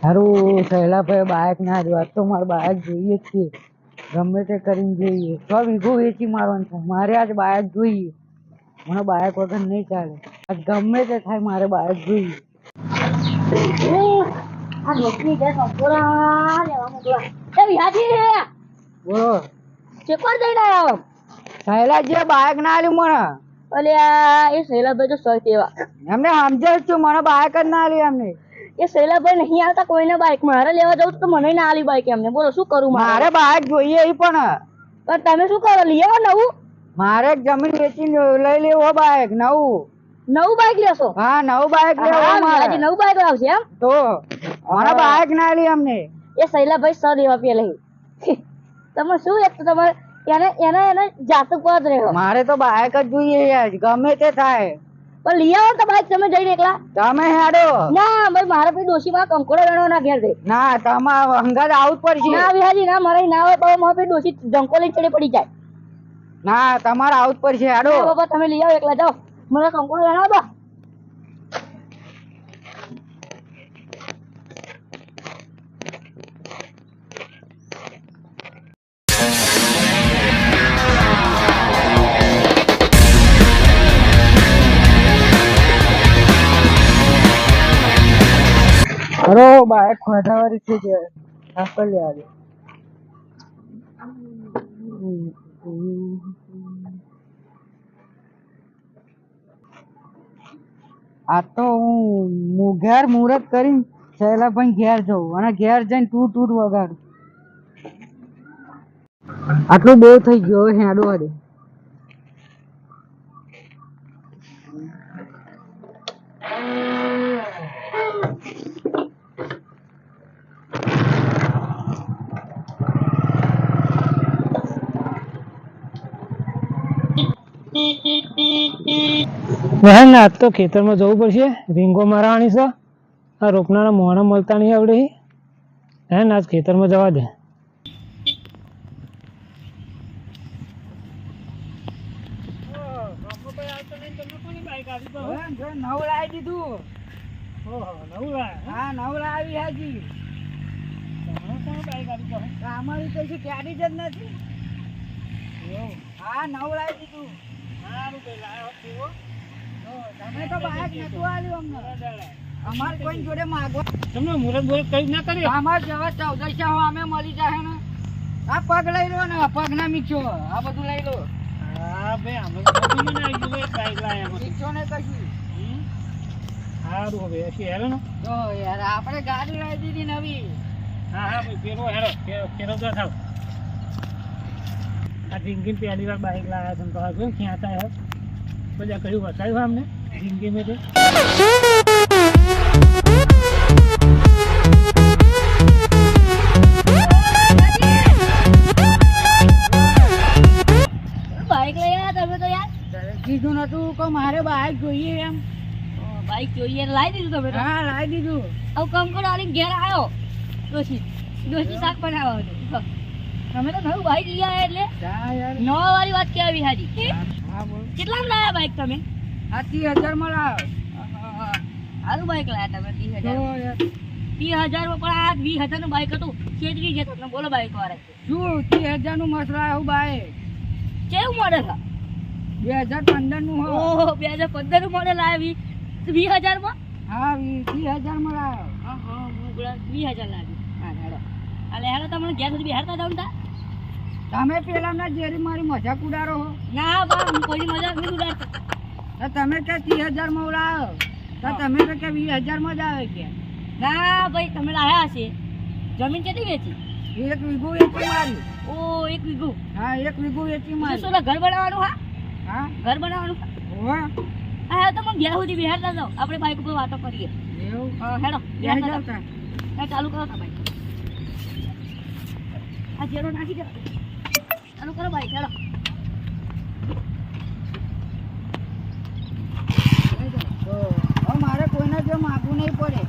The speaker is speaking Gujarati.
હારું સહેલા ભાઈ બાઇક ના જોવા તો મારે બાઇક જોઈએ જ છે, ગમે તે કરીને જોઈએ. 6 વીઘો વેચી મારવાનું છે મારે. આજ બાઇક જોઈએ, મને બાઇક વગર નહીં ચાલે. આજ ગમે તે થાય મારે બાઇક જોઈએ. આ લોકોની જે સંપૂર્ણ લેવા મોકલા એ વિહાજી બોલો ચેકોર જઈને આવ્યો સહેલા જે બાઇક ના આલ્યું મને. અલ્યા એ શૈલાભાઈ તો સર કેવા એમને સમજે જ છું, મને બાઇક જ ના આલી એમને. એ શૈલાભાઈ નહીં આવતા કોઈને બાઇક. મારે લેવા જવું તો મને ના આલી બાઇક એમને. બોલો શું કરું મારે બાઇક જોઈએ એ પણ તમે શું કરો? લઈ આવો નવું. મારે જમીન વેચીને લઈ લેવો બાઇક નવું બાઇક લેશો? હા નવું બાઇક લેવું મારે. નવું બાઇક આવશે એમ તો મને બાઇક ના આલી એમને. એ શૈલાભાઈ સર એવા પેલા તમે શું એક તો તમારે એને જાતક પર રહ્યો. મારે તો બાઇક જ જોઈએ યાર, ગમે તે થાય. પણ લઈ આવો તો બાઇક તમે જઈને એકલા. તમે હેડો. ના ભાઈ મારે પછી ડોશીમાં કંકોડો વેણો ના ઘેર દે. ના તમારે હંગાત આવું જ પડશે. ના વિહાજી ના, મારે ના હોય તો મારે પછી ડોશી ધંકો લઈને ચડે પડી જાય. ના તમારે આવું જ પડશે. હેડો બાબા તમે લઈ આવો એકલા, જાઓ. મને કંકોડો વેણો તો અરે બાઇક ખોટાવાળી છે કે આપલ લે આજે. આ તો હું ઘેર મુહૂર્ત કરીને સહેલા ભાઈ ઘેર જવું અને ઘેર જઈને તૂટ વગાડું. આટલું બહુ થઈ ગયો હેડો વાડે. વહેન આજ તો ખેતરમાં જવું પડશે, રીંગો મારવાની છે. આ રોપનારા મોણા મળતા નહીં આવડે. હે ને આજ ખેતરમાં જવા દે. નવું લાવી દીધું. હા નવું લાવી હાજી. અમારી તો ક્યારી જ નથી. હા નવું લાવી દીધું. તમે તો બાઇક નતું આલ્યું અમને. અમારે કોઈ જોડે માગવા તમને મુરત બોરત કઈ ના કરી. અમારે જવા 1400 અમે મળી જાય ને. આ પગ લઈ લો ને, પગ ના મીચો, આ બધું લઈ લો. હા ભાઈ અમે તો મને આવી ગયું બાઈક લાયા મીચો ને કશું. સારું હવે એસી હેરો ને. તો યાર આપણે ગાડી લાવી દીધી નવી. હા હા ભાઈ પેલો હેરો પેલો તો થાવ. આ જિંદગી પહેલી વાર બાઈક લાયા છે તો હવે ક્યાં હતા યાર. બધા કયું વસાયું અમને જિંદગી મેં તો. બાઇક લઈ આવ્યા તમે તો યાર. કીધું નતું કે મારે બાઇક જોઈએ એમ. બાઇક જોઈએ લાવી દીધું તમે તો. હા લાવી દીધું. હવે કંકોડો આલીને ઘેર આવ્યો. ડોશી શાક બનાવવા હતું. તમે તો નવું બાઇક લઈ આવ્યા એટલે હા યાર. નવા વાળી વાત કેવી હાજી. હા બોલ. કેટલામાં લાયા બાઇક તમે? આ 30,000 માં લાવ. સારું બાઇક લાયા તમે 30,000. તો યાર 30,000 માં પણ આ 20,000 નું બાઇક હતું. છેતરી ગયા તમને. બોલો બાઇક વાળા શું 30,000 નું મસલા આવું બાઇક કેવું મોડેલ છે? 2015 નું હો. ઓહો 2015 નું મોડેલ આવ્યું 20,000 માં. હા 30,000 માં લાવ. હા હા હું 20,000 લાવી. હા હેડો. અલે હેડો તમને ઘેર સુધી બિહારતા જાવ તા. તમે પેલા ના જેરી મારી મજાક ઉડાડો હો. ના બા હું કોઈ મજાક નહીં ઉડાડતો. તો તમે કે 30,000 માં લાવ તો તમે તો કે 20,000 માં જ આવે કે. ના ભાઈ તમે લાયા હશે. જમીન કેટલી વેચી? 1 વીઘો વેચી મારી. ઓ 1 વીઘો. હા 1 વીઘો વેચી મારી. શું ઘર બનાવવાનું? હા હા ઘર બનાવવાનું. ઓવા હા તો મને ઘેર સુધી બિહારતા જાવ. આપણે બાઈક ઉપર વાતો કરીએ. એવું હા હેડો બેસી જાવ તા. ચાલુ કરો તા બાઈક. આ જેરો નાખી દે. ચાલુ કરો બાઈક હેડો. તો હવે મારે કોઈના જો માગવું નહીં પડે.